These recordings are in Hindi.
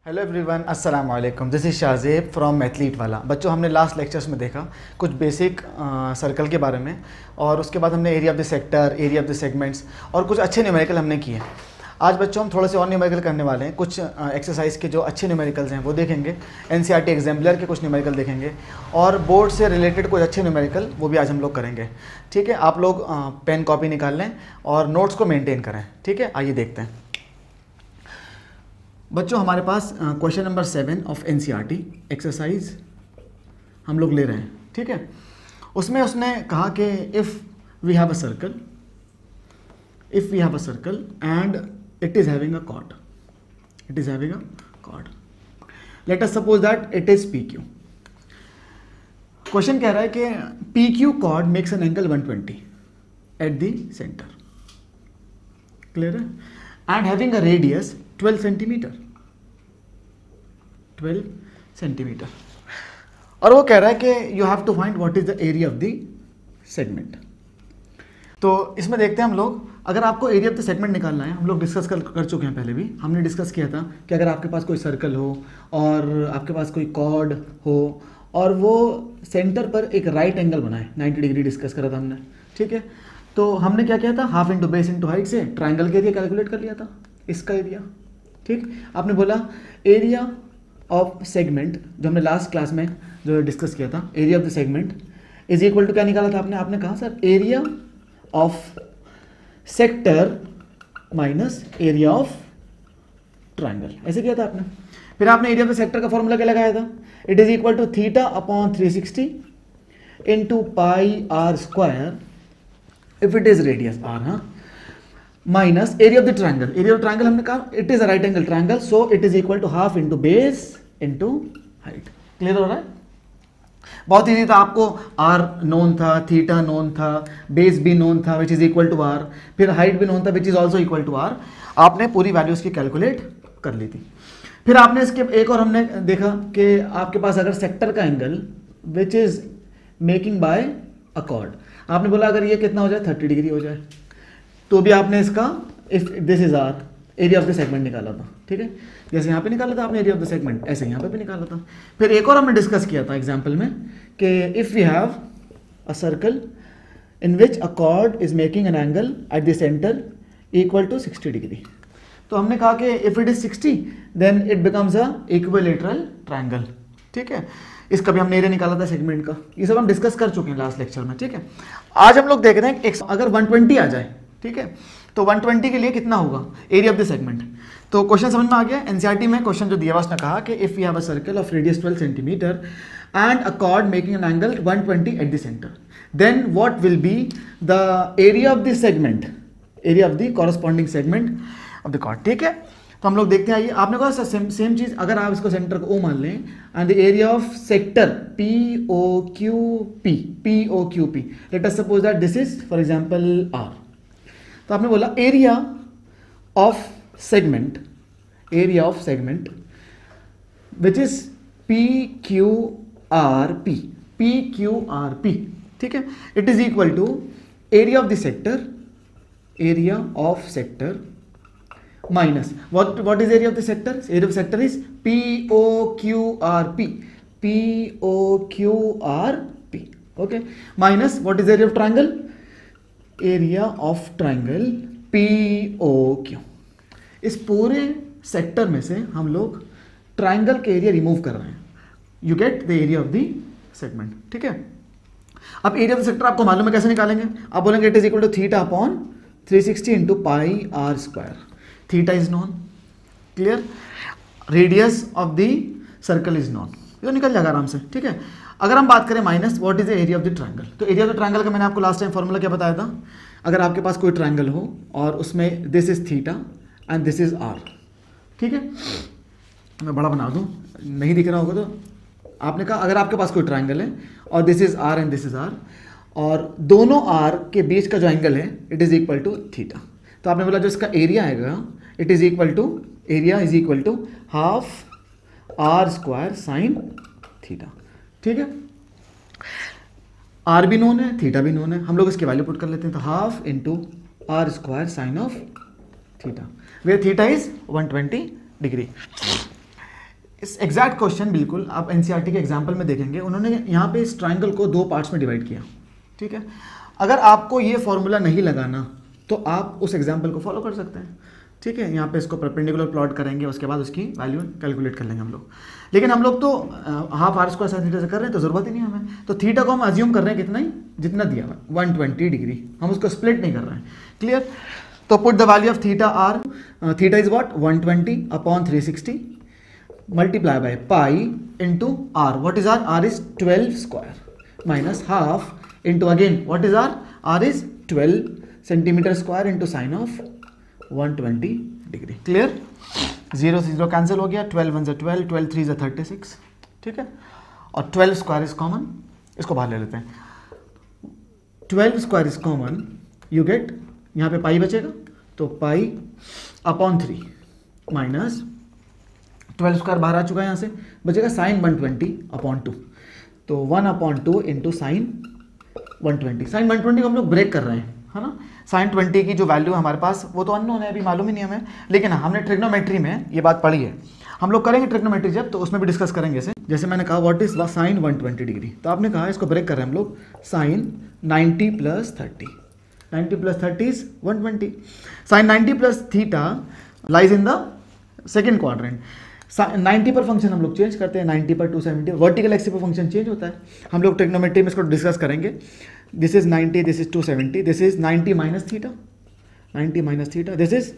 हेलो एवरीवन, अस्सलाम वालेकुम। दिस इज़ शाहजेब फ्रॉम मैथलीट वाला। बच्चों, हमने लास्ट लेक्चर्स में देखा कुछ बेसिक सर्कल के बारे में, और उसके बाद हमने area of the sector, area of the segments और कुछ अच्छे न्यूमेरिकल हमने किए। आज बच्चों हम थोड़े से और न्यूमेरिकल करने वाले हैं। कुछ एक्सरसाइज के जो अच्छे न्यूमेरिकल्स हैं वो देखेंगे, एनसीईआरटी एग्जाम्पलर के कुछ न्यूमेरिकल देखेंगे, और बोर्ड से रिलेटेड कुछ अच्छे न्यूमेरिकल वो भी आज हम लोग करेंगे। ठीक है, आप लोग पेन कॉपी निकाल लें और नोट्स को मेनटेन करें। ठीक है, आइए देखते हैं बच्चों। हमारे पास question number 7 of NCERT exercise हम लोग ले रहे हैं। ठीक है, उसमें उसने कहा कि if we have a circle and it is having a chord, let us suppose that it is P Q. Question कह रहा है कि P Q chord makes an angle 120 at the centre, clear है, and having a radius 12 centimetre, और वो कह रहा है कि you have to find what is the area of the segment. तो इसमें देखते हैं हम लोग, अगर आपको एरिया ऑफ द सेगमेंट निकालना है, हम लोग डिस्कस कर चुके हैं पहले भी। हमने डिस्कस किया था कि अगर आपके पास कोई सर्कल हो और आपके पास कोई कॉर्ड हो और वो सेंटर पर एक राइट एंगल बनाए 90 डिग्री, डिस्कस करा था हमने। ठीक है, तो हमने क्या किया था, half into base into height से ट्राइंगल के एरिया कैलकुलेट कर लिया था, इसका एरिया। ठीक, आपने बोला एरिया ऑफ सेगमेंट, जो हमने लास्ट क्लास में जो डिस्कस किया था, area of the segment is equal to क्या निकाला था आपने कहा sir, area of sector minus area of triangle, ऐसे किया था आपने। फिर आपने एरिया ऑफ द सेक्टर का फॉर्मूला क्या लगाया था, it is equal to theta upon 360 into pi are square if it is radius R, हाँ, minus area of the triangle. Area of triangle हमने कहा it is a right angle triangle, so it is equal to half into base into height. Clear हो रहा है, बहुत ईजी था। आपको आर नोन था, थीटा नोन था, बेस भी नोन था which is equal to R, फिर हाइट भी नोन था which is also equal to R. आपने पूरी वैल्यूज की कैलकुलेट कर ली थी। फिर आपने इसके एक और हमने देखा कि आपके पास अगर सेक्टर का angle which is making by a chord, आपने बोला अगर ये कितना हो जाए 30 डिग्री हो जाए, तो भी आपने इसका if this is R area of the segment निकाला था। ठीक है, जैसे यहाँ पे निकाला था आपने एरिया ऑफ द सेगमेंट, ऐसे यहाँ पे भी निकाला था। फिर एक और हमने डिस्कस किया था एग्जांपल में कि if we have a circle in which a chord is making an angle at the centre equal to 60 degree, तो हमने कहा कि if it is 60 then it becomes a equilateral triangle. ठीक है, इसका भी हमने एरिया निकाला था सेगमेंट का, ये सब हम डिस्कस कर चुके हैं लास्ट लेक्चर में। ठीक है, आज हम लोग देख रहे हैं अगर 120 आ जाए, ठीक है, तो 120 के लिए कितना होगा एरिया ऑफ द सेगमेंट। तो क्वेश्चन समझ में आ गया। एनसीईआरटी में क्वेश्चन जो दिया हुआ उसने कहा कि if you have a circle of radius 12 centimetre and a chord making an angle 120 at the centre, then what will be the area of the segment, area of the corresponding segment of the chord. ठीक है, तो हम लोग देखते हैं। आइए, आपने कहा सेम चीज, अगर आप इसको सेंटर को ओ मान लें and the area of sector P O Q P, let us suppose that this is for example R, तो आपने बोला area of segment which is P Q R P, ठीक है, it is equal to area of the sector minus what is area of the sector? Area of the sector is POQRP, okay, minus what is area of triangle? Area of triangle POQ। इस पूरे सेक्टर में से हम लोग ट्राइंगल के एरिया रिमूव कर रहे हैं, you get the area of the segment. ठीक है, अब एरिया ऑफ द सेक्टर आपको मालूम है कैसे निकालेंगे, आप बोलेंगे it is equal to theta upon 360 into pi are square. Theta is known, clear, radius of the circle is known, ये निकल जाएगा आराम से। ठीक है, अगर हम बात करें minus what is the area of the triangle, तो एरिया ऑफ द ट्रायंगल का मैंने आपको लास्ट टाइम फॉर्मूला क्या बताया था, अगर आपके पास कोई ट्रायंगल हो और उसमें this is theta and this is R, ठीक है, मैं बड़ा बना दूं, नहीं दिख रहा होगा तो आपने कहा अगर आपके पास कोई ट्रायंगल है और this is R and this is R, और दोनों आर के बीच का जो एंगल है it is equal to theta, तो आपने बोला जो इसका एरिया आएगा it is equal to, area is equal to half R square sine theta. ठीक है, आर भी नोन है, थीटा भी नोन है, हम लोग इसकी वैल्यू पुट कर लेते हैं, तो half into R square sine of theta, where theta is 120 degree. इस एग्जैक्ट क्वेश्चन बिल्कुल आप एनसीईआरटी के एग्जाम्पल में देखेंगे, उन्होंने यहाँ पे इस ट्राइंगल को 2 पार्ट्स में डिवाइड किया, ठीक है। अगर आपको ये फॉर्मूला नहीं लगाना तो आप उस एग्जाम्पल को फॉलो कर सकते हैं, ठीक है। यहाँ पे इसको परपेंडिकुलर प्लॉट करेंगे, उसके बाद उसकी वैल्यू कैलकुलेट कर लेंगे हम लोग। लेकिन हम लोग तो half R square sine theta से कर रहे हैं तो ज़रूरत ही नहीं हमें, तो थीटा को हम अज्यूम कर रहे हैं कितना ही, जितना दिया हुआ 120 डिग्री, हम उसको स्प्लिट नहीं कर रहे हैं, क्लियर। तो put the value of theta R, theta is what 120 upon 360 multiply by pi into R, what is R, R is 12 square minus half into again what is R, R is 12 centimetre square into sine of 120 degree, clear. 0 से 0 कैंसिल हो गया, 12 1 12, 12 3 36, ठीक है। और 12 स्क्वायर इज कॉमन, इसको बाहर ले लेते हैं, 12 square is common, you get, यहाँ पे पाई बचेगा तो पाई अपॉन 3 माइनस 12 स्क्वायर बाहर आ चुका है, यहाँ से बचेगा साइन 120 अपॉन 2, तो 1 अपॉन 2 इंटू साइन 120, साइन 120 को हम लोग ब्रेक कर रहे हैं, है ना। साइन 20 की जो वैल्यू है हमारे पास वो तो अननोन है, अभी मालूम ही नहीं हमें, लेकिन हमने ट्रिग्नोमेट्री में ये बात पढ़ी है, हम लोग करेंगे ट्रिग्नोमेट्री जब, तो उसमें भी डिस्कस करेंगे इसे। जैसे मैंने कहा व्हाट इज साइन 120 डिग्री, तो आपने कहा इसको ब्रेक कर रहे हैं हम लोग, sine 90 plus 30, 90 plus 30 is 120, sine 90 plus theta lies in the second quadrant. 90 पर फंक्शन हम लोग चेंज करते हैं, 90 पर 270, वर्टिकल एक्सिस पर फंक्शन चेंज होता है, हम लोग ट्रिग्नोमेट्री में इसको डिस्कस करेंगे। This is 90, this is 270, this is 90 minus theta, 90 minus theta, this is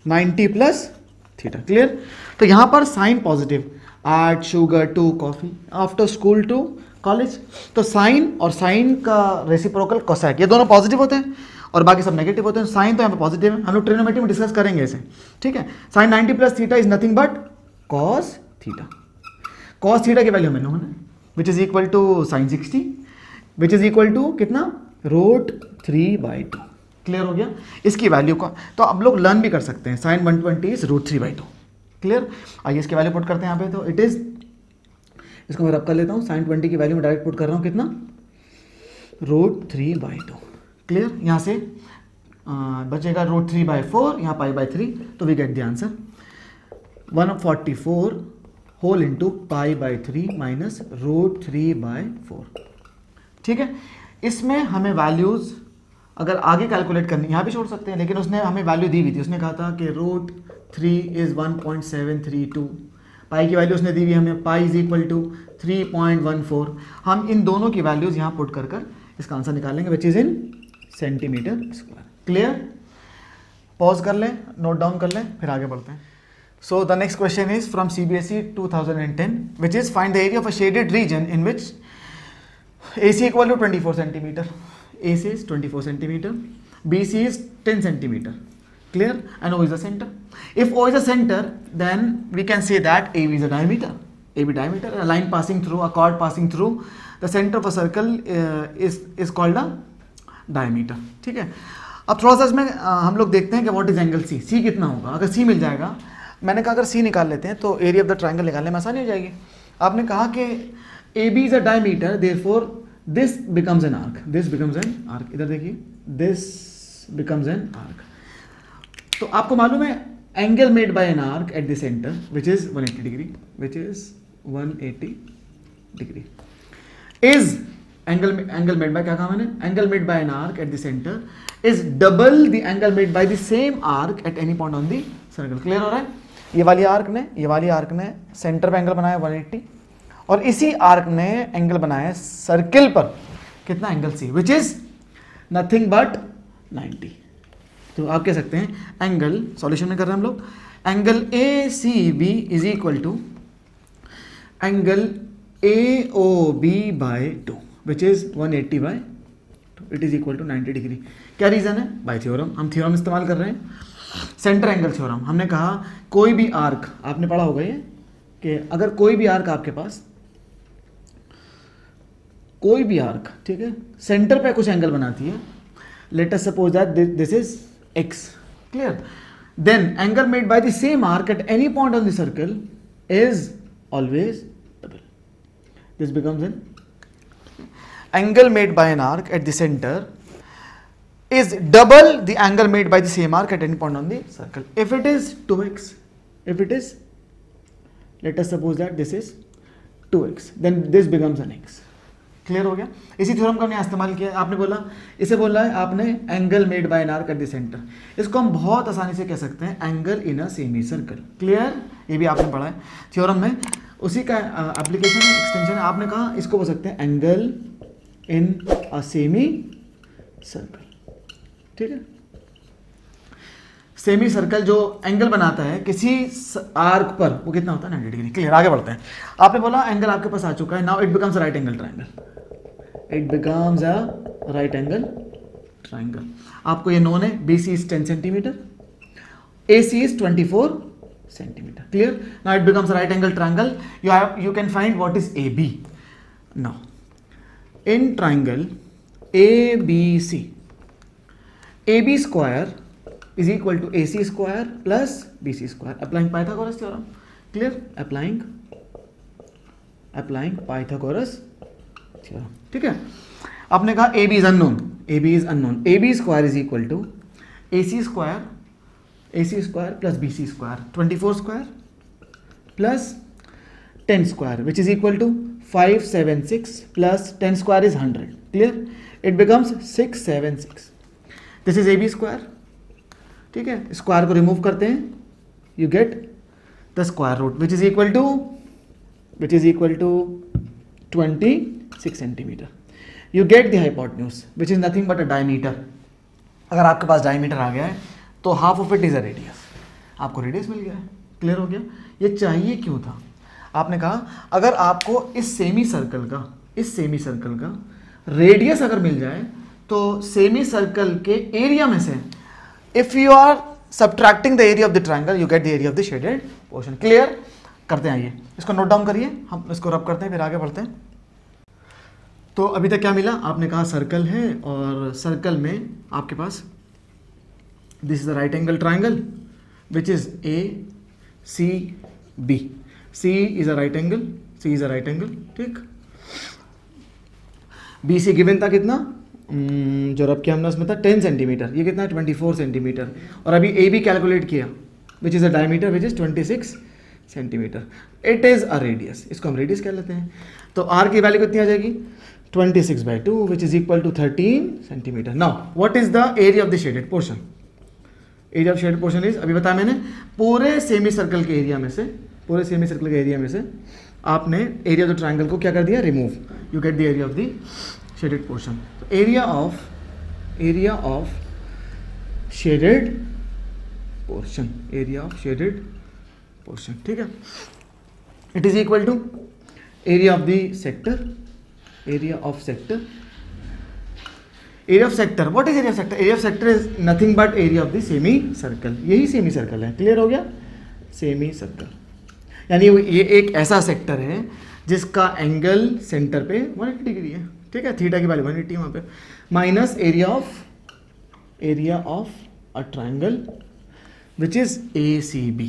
90 plus theta, clear. तो यहाँ पर sine positive, add sugar to coffee, after school to college, तो साइन और साइन का रेसिप्रोकल कोसैक, ये दोनों पॉजिटिव होते हैं और बाकी सब नेगेटिव होते हैं, साइन तो यहाँ पे पॉजिटिव है, हम लोग ट्रिग्नोमेट्री में डिस्कस करेंगे इसे, ठीक है। Sine 90 plus theta is nothing but cos theta, cos theta की वैल्यू हमें नोन है, which is equal to sine 60, which is equal to कितना, √3/2, क्लियर हो गया इसकी वैल्यू का। तो अब लोग लर्न भी कर सकते हैं, साइन 120 इज √3/2, क्लियर। आइए इसकी वैल्यू पुट करते हैं यहाँ पे, तो इट इज, इसको मैं रब कर लेता हूँ, साइन 20 की वैल्यू में डायरेक्ट पुट कर रहा हूँ, कितना, √3/2, क्लियर। यहाँ से बचेगा √3/4, यहाँ π/3, तो we get the answer 144 whole into π/3 minus √3/4, ठीक है। इसमें हमें वैल्यूज़ अगर आगे कैलकुलेट करनी, यहाँ भी छोड़ सकते हैं, लेकिन उसने हमें वैल्यू दी हुई थी, उसने कहा था कि √3 इज़ 1.732, पाई की वैल्यू उसने दी हुई हमें, पाई इज इक्वल टू 3.14, हम इन दोनों की वैल्यूज़ यहाँ पुट कर कर इसका आंसर निकालेंगे, which is in centimetre square, clear. Pause कर लें, नोट डाउन कर लें, फिर आगे बढ़ते हैं। So the next question is from CBSE 2010, which is find the area of a shaded region in which AC equal to 24 centimeter, AC is 24 centimeter, BC is 10 centimeter, clear, and O is the center. If O is the center, then we can say that AB is a diameter, AB diameter, a line passing through, a chord passing through the center of a circle is called a diameter, ठीक है। अब थोड़ा सा इसमें हम लोग देखते हैं कि what is angle C, C कितना होगा। अगर C मिल जाएगा, मैंने कहा अगर C निकाल लेते हैं तो एरिया ऑफ द ट्राइंगल निकालने में आसानी हो जाएगी। आपने कहा कि AB is a diameter, therefore this becomes an arc, this becomes an arc, इधर देखिए, this becomes an arc। तो आपको मालूम है angle made by an arc at the centre which is 180 degree, which is 180 degree is angle made bye, क्या कहा मैंने, angle made by an arc at the centre is double the angle made by the same arc at any point on the circle, clear हो रहा है। ये वाली आर्क ने सेंटर पे एंगल बनाया 180, और इसी आर्क ने एंगल बनाया सर्किल पर, कितना, angle C, which is nothing but 90। तो आप कह सकते हैं एंगल, सॉल्यूशन में कर रहे हैं हम लोग, angle ACB is equal to angle AOB/2, which is 180/2, it is equal to 90 degree. क्या रीजन है, बाय थ्योरम, हम थ्योरम इस्तेमाल कर रहे हैं, सेंटर एंगल थ्योरम। हमने कहा कोई भी आर्क, आपने पढ़ा होगा ये, कि अगर कोई भी आर्क आपके पास, कोई भी आर्क, ठीक है, सेंटर पे कुछ एंगल बनाती है, let us suppose that this is x, clear, then angle made by the same arc at any point on the circle is always double, this becomes an angle made by an arc at the centre is double the angle made by the same arc at any point on the circle. If it is 2x, if it is let us suppose that this is 2x, then this becomes an x। Clear हो गया। इसी थ्योरम का हमने इस्तेमाल किया। आपने बोला, इसे बोला है आपने angle made by an arc at the centre. इसको हम बहुत आसानी से कह सकते हैं angle in a semi circle. Clear, ये भी आपने पढ़ा है थ्योरम में, उसी का एप्लीकेशन एक्सटेंशन है। आपने कहा इसको बोल सकते हैं angle in a semi circle. ठीक है, सेमी सर्कल जो एंगल बनाता है किसी आर्क पर, वो कितना होता है 90 डिग्री। क्लियर, आगे बढ़ते हैं। आपने बोला एंगल आपके पास आ चुका है, now it becomes right angle triangle. It becomes a right angle triangle. आपको ये नोन है, BC is 10 centimetre, AC is 24 centimetre. Clear, now it becomes right angle triangle. you can find what is AB. now in triangle ABC, AB square is equal to AC square plus BC square, applying Pythagoras theorem. Clear, applying Pythagoras theorem. ठीक है, आपने कहा AB is unknown, AB square is equal to AC square plus BC square, 24 square plus 10 square, which is equal to 576 plus 10 square is 100. Clear, it becomes 676. This is AB square. ठीक है, स्क्वायर को रिमूव करते हैं, you get the square root, which is equal to 26 centimeter. You get the hypotenuse, which is nothing but a diameter. अगर आपके पास डायमीटर आ गया है तो half of it is a radius, आपको रेडियस मिल गया है। क्लियर हो गया। ये चाहिए क्यों था, आपने कहा अगर आपको इस सेमी सर्कल का रेडियस अगर मिल जाए तो सेमी सर्कल के एरिया में से if you are subtracting the area of the triangle you get the area of the shaded portion. Clear, करते हैं, आइए इसको नोट डाउन करिए, हम इसको रब करते हैं फिर आगे बढ़ते हैं। तो अभी तक क्या मिला, आपने कहा सर्कल है और सर्कल में आपके पास this is the right angle triangle which is ACB। C is a right angle, ठीक। BC गिवन था कितना, जो रब किया हमने उसमें था 10 सेंटीमीटर, ये कितना है 24 सेंटीमीटर, और अभी AB कैलकुलेट किया which is a diameter which is 26 centimetre. It is a radius, इसको हम रेडियस कह लेते हैं। तो R की वैल्यू कितनी आ जाएगी 26/2 which is equal to 13 centimetre. Now what is the area of the shaded portion, area of shaded portion is, अभी बताया मैंने, पूरे सेमी सर्कल के एरिया में से आपने एरिया ऑफ द ट्रायंगल को क्या कर दिया, remove, you get the area of the shaded portion. तो एरिया ऑफ शेडेड पोर्शन, ठीक है, it is equal to area of the sector, area of sector. What is area of sector? Area of sector is nothing but area of the semi circle. यही सेमी सर्कल है। क्लियर हो गया, सेमी सर्कल यानी ये एक ऐसा सेक्टर है जिसका एंगल सेंटर पे 180 डिग्री है। ठीक है, थीटा की वैल्यू 180 वहाँ पे, minus area of a triangle which is ACB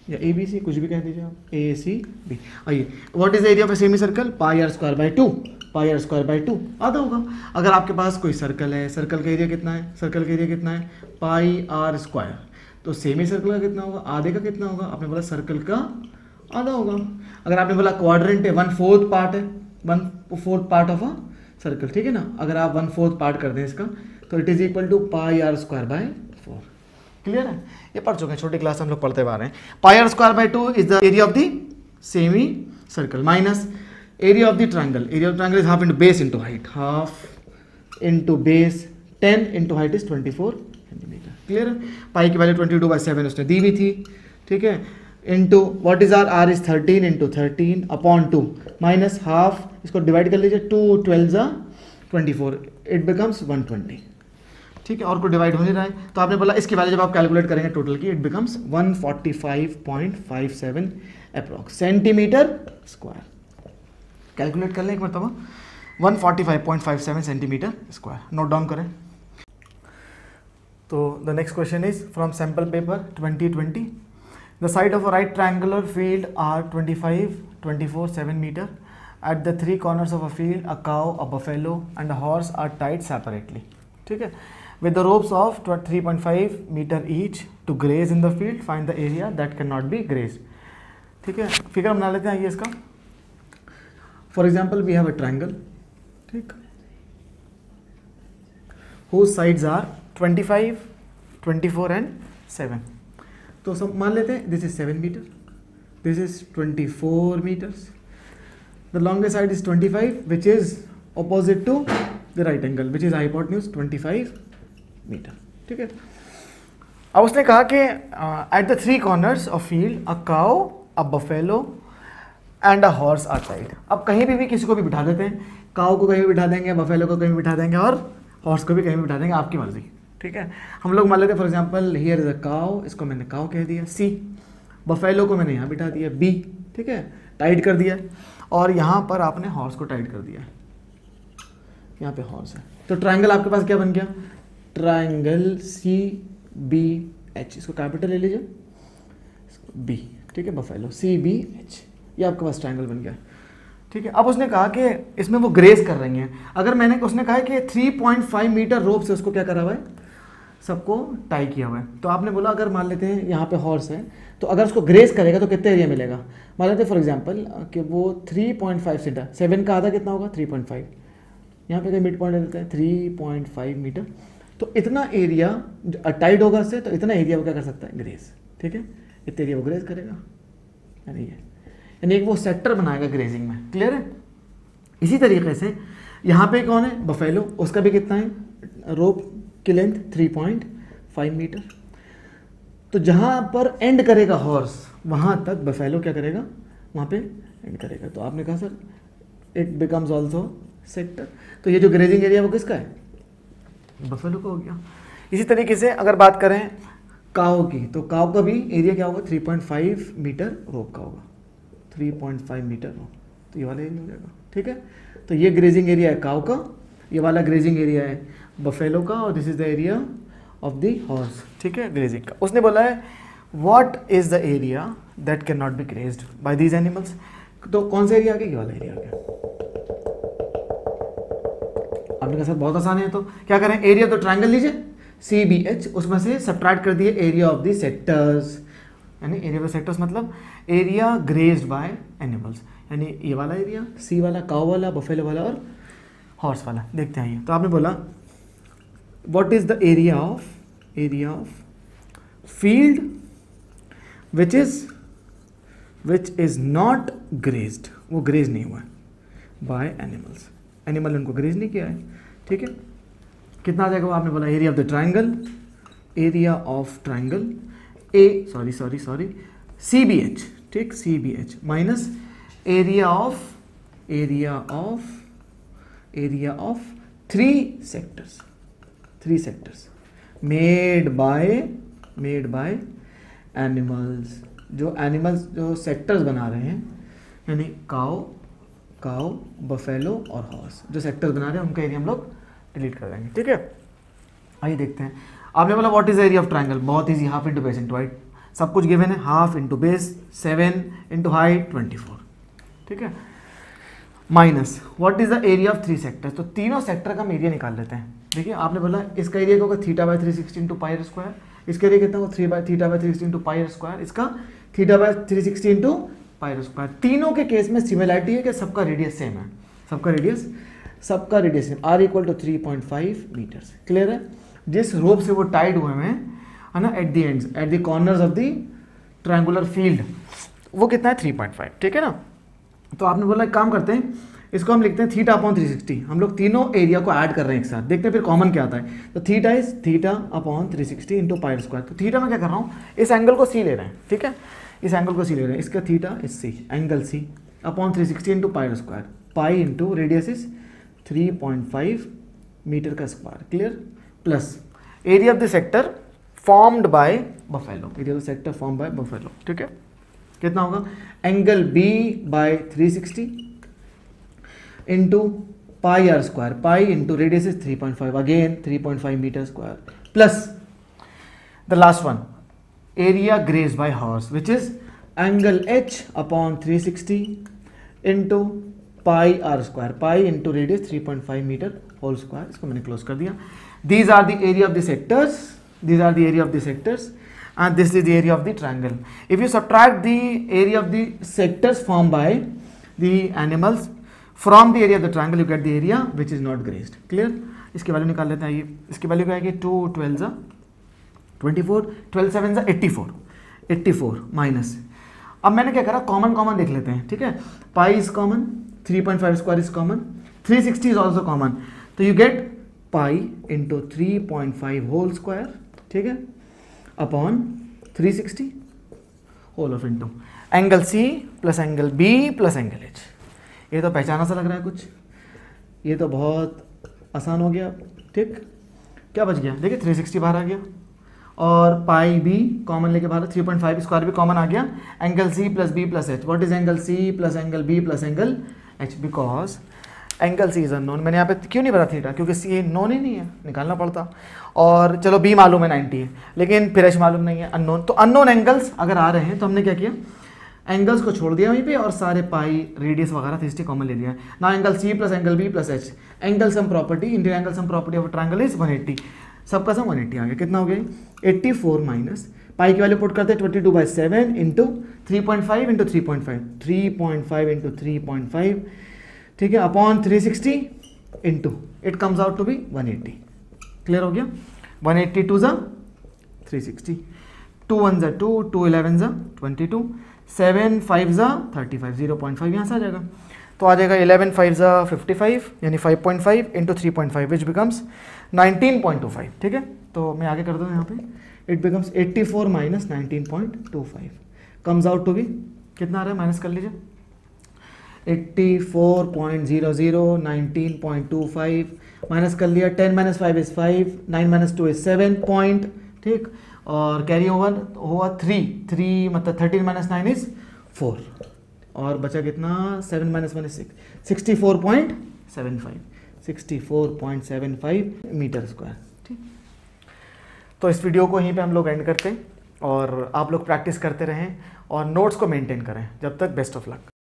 या ABC, कुछ भी कह दीजिए आप, ACB। आइए, what is area of semi circle, πr² by 2 आधा होगा। अगर आपके पास कोई सर्कल है, सर्कल का एरिया कितना है, πr², तो सेमी सर्कल का कितना होगा, आधे का कितना होगा, आपने बोला सर्कल का आधा होगा। अगर आपने बोला क्वाड्रेंट है, 1/4 पार्ट है, 1/4 पार्ट ऑफ अ सर्कल, ठीक है ना, अगर आप 1/4 पार्ट कर दें इसका तो it is equal to πr² by 4। Clear है, ये पढ़ चुके हैं, छोटी क्लास हम लोग पढ़ते आ रहे हैं। πr² by 2 is the area of the semi circle minus area of the triangle is half into base into height, half into base 10 into height is 24 centimetre. Clear है, पाई की वैल्यू 22/7 उसने दी भी थी, ठीक है, into what is R is 13 into 13 upon 2 minus half, इसको डिवाइड कर लीजिए, 2 12 24, इट बिकम्स 120। ठीक है, और को डिवाइड हो नहीं रहा है, तो आपने बोला इसकी वैल्यू जब आप कैलकुलेट करेंगे टोटल की, it becomes 145.57 approx centimetre square. Calculate कर लें एक मरतबा, 145.57 सेंटीमीटर स्क्वायर, नोट डाउन करें। तो the next question is from sample paper 2020, the side of a right triangular field are 25, 24, 7 metre. At the 3 corners of a field a cow, a buffalo and a horse are tied separately. ठीक है, with the ropes of 3.5 meter each to graze in the field, find the area that cannot be grazed. ठीक है, फिगर बना लेते हैं आइए इसका। For example we have a triangle, ठीक, whose sides are 25, 24 and 7. तो सब मान लेते हैं this is 7 metre, this is 24 metres, the longest side is 25 which is opposite to the right angle which is hypotenuse 25 metre, ठीक है। अब उसने कहा कि at the 3 corners of field a cow, a buffalo and a horse are tied. अब कहीं भी किसी को भी बिठा देते हैं, काउ को कहीं भी बिठा देंगे, बफेलो को कहीं भी बिठा देंगे और हॉर्स को भी कहीं भी बिठा देंगे, आपकी मर्जी, ठीक है। हम लोग मान लेते हैं for example here is a cow, इसको मैंने काउ कह दिया, सी, बफेलो को मैंने यहाँ बिठा दिया, बी, ठीक है, टाइट कर दिया, और यहाँ पर आपने हॉर्स को टाइट कर दिया, यहाँ पे हॉर्स है। तो ट्राइंगल आपके पास क्या बन गया, ट्राइंगल सी बी एच, इसको कैपिटल ले लीजिए, बी, ठीक है, बफेलो सी बी एच, ये आपके पास ट्राइंगल बन गया, ठीक है। अब उसने कहा कि इसमें वो ग्रेस कर रही हैं, अगर मैंने उसने कहा है कि 3.5 मीटर रोप से उसको क्या करा हुआ है, सबको टाई किया हुआ है। तो आपने बोला अगर मान लेते हैं यहाँ पे हॉर्स है, तो अगर उसको ग्रेस करेगा तो कितने एरिया मिलेगा, मान लेते हैं फॉर एग्जांपल कि वो 3.5 सेंटर, 7 का आधा कितना होगा 3.5, यहाँ पे मिड पॉइंट लेते हैं 3.5 मीटर, तो इतना एरिया टाइट होगा उससे, तो इतना एरिया वो क्या कर सकता है, ग्रेस, ठीक है, इतना एरिया वो ग्रेस करेगा, यानी ये, यानी एक वो सेक्टर बनाएगा ग्रेजिंग में, क्लियर है। इसी तरीके से यहाँ पे कौन है, बफेलो, उसका भी कितना है, रोप की लेंथ 3.5 मीटर, तो जहाँ पर एंड करेगा हॉर्स वहाँ तक बफेलो क्या करेगा, वहाँ पे एंड करेगा। तो आपने कहा sir it becomes also sector, तो ये जो ग्रेजिंग एरिया वो किसका है, बफेलो का हो गया। इसी तरीके से अगर बात करें काऊ की, तो काऊ का भी एरिया क्या होगा, 3.5 मीटर रोप का होगा, 3.5 मीटर रोप, तो ये वाला एरिया हो जाएगा, ठीक है। तो ये ग्रेजिंग एरिया है काऊ का, ये वाला ग्रेजिंग एरिया है बफेलो का, और this is the area of the horse, ठीक है, ग्रेजिंग का। उसने बोला है what is the area that can not be grazed by these animals, तो कौन सा एरिया आ गया, ये वाला एरिया आ गया। आपने कहा सर बहुत आसान है, तो क्या करें, एरिया तो ट्राइंगल लीजिए सी बी एच, उसमें से सब्ट्रैक्ट कर दिए एरिया ऑफ द सेक्टर्स, यानी एरिया ऑफ सेक्टर्स मतलब एरिया ग्रेज्ड बाय एनिमल्स, यानी ये वाला एरिया, सी वाला, काऊ वाला, बफेलो वाला और हॉर्स वाला। देखते हैं ये, तो आपने बोला what is the area of field which is not grazed, वो ग्रेज नहीं हुआ है बाय एनिमल्स, एनिमल उनको ग्रेज नहीं किया है, ठीक है। कितना आ जाएगा वो, आपने बोला area of the triangle, area of triangle A sorry C B H, ठीक, C B H minus area of 3 sectors made by animals, जो एनिमल्स जो सेक्टर्स बना रहे हैं, यानी काऊ, बफेलो और हॉर्स, जो सेक्टर्स बना रहे हैं उनका एरिया हम लोग डिलीट कर देंगे, ठीक है। आइए देखते हैं, आपने बोला what is the area of triangle, बहुत easy, half into base into height, सब कुछ गिवन है, half into base 7 into height 24, ठीक है, minus what is the area of 3 sectors, तो तीनों सेक्टर का हम एरिया निकाल लेते हैं। देखिए आपने बोला इसका एरिया क्या होगा, θ/360 इंटू पाई आर स्क्वायर, इसका एरिया कितना होगा, θ/360 इंटू पाई आर स्क्वायर, इसका θ/360 इंटू पाई आर स्क्वायर। तीनों के केस में सिमिलरिटी है कि सबका रेडियस सेम है, सबका radius same, r equal to 3.5 metres, clear है। जिस रोप से वो टाइड हुए हैं है ना, at the ends, at the corners of the triangular field, वो कितना है 3.5, ठीक है ना। तो आपने बोला एक काम करते हैं, इसको हम लिखते हैं θ/360, हम लोग तीनों एरिया को ऐड कर रहे हैं एक साथ, देखते हैं फिर कॉमन क्या आता है। तो theta is θ/360 into pi are square, तो थीटा में क्या कर रहा हूँ, इस एंगल को सी ले रहे हैं, ठीक है, इस एंगल को सी ले रहे हैं, इसका theta is C, angle C upon 360 into pi are square, pi into radius is 3.5 metre का square, clear, plus area of the sector formed by buffalo, area of the sector form by buffalo, ठीक है, कितना होगा, angle B by 360 into pi are square, pi into radius is 3.5, again 3.5 metre square, plus the last one area grazed by horse which is angle H upon 360 into pi are square, pi into radius 3.5 metre whole square, इसको मैंने क्लोज कर दिया। These are the area of the sectors these are the area of the sectors and this is the area of the triangle. If you subtract the area of the sectors formed by the animals from the area of the triangle, you get the area which is not grazed. Clear? इसकी वैल्यू निकाल लेते हैं. ये इसकी वैल्यू क्या आएगी? 2 12 24, 12 7 84 माइनस. अब मैंने क्या करा, कॉमन देख लेते हैं. ठीक है, pi is common, 3.5 square is common, 360 is also common. तो you get pi into 3.5 whole square, ठीक है, upon 360 whole of into angle C plus angle B plus angle H. ये तो पहचाना सा लग रहा है कुछ, ये तो बहुत आसान हो गया. ठीक, क्या बच गया? देखिए 360 बाहर आ गया और पाई बी कॉमन लेके बाहर, 3.5 स्क्वायर भी कॉमन आ गया. Angle C plus B plus H. What is angle C plus angle B plus angle H? Because angle C is unknown. मैंने यहाँ पे क्यों नहीं बता थीटा? क्योंकि सी नोन ही नहीं है, निकालना पड़ता. और चलो बी मालूम है 90 है, लेकिन फिर एच मालूम नहीं है, अननोन. तो अननोन एंगल्स अगर आ रहे हैं तो हमने क्या किया, एंगल्स को छोड़ दिया वहीं पे और सारे पाई रेडियस वगैरह 360 कॉमन ले लिया. ना angle C plus angle B plus H. Angle sum property, into angle sum property of triangle is 180. सबका सम 180 आ गया. कितना हो गया? 84 माइनस पाई की वैल्यू पुट करते हैं 22/7 इंटू 3.5 इंटू 3.5, 3.5 इंटू 3.5, ठीक है, upon 360 into it comes out to be 180. Clear हो गया? 180 2 ज़ा 360, 2 1 ज़ा 2, 2 11 ज़ा 22, 7 5 ज़ा 35, 0.5 यहाँ से आ जाएगा. तो आ जाएगा 11 5 ज़ा 55 यानी 5.5 इंटू 3.5 विच बिकम्स 19.25. ठीक है, तो मैं आगे कर दूँ यहाँ पे. It becomes 84 minus 19.25 comes out to be कितना आ रहा है? माइनस कर लीजिए. 84.00 19.25 माइनस कर लिया. 10 minus 5 is 5, 9 minus 2 is 7 point. ठीक, और कैरी ओवर हुआ 3 मतलब 13 माइनस 9 इज 4 और बचा कितना? 7 माइनस 1 इज 6, 64.75 मीटर स्क्वायर. ठीक, तो इस वीडियो को यहीं पे हम लोग एंड करते हैं और आप लोग प्रैक्टिस करते रहें और नोट्स को मेंटेन करें. जब तक बेस्ट ऑफ लक.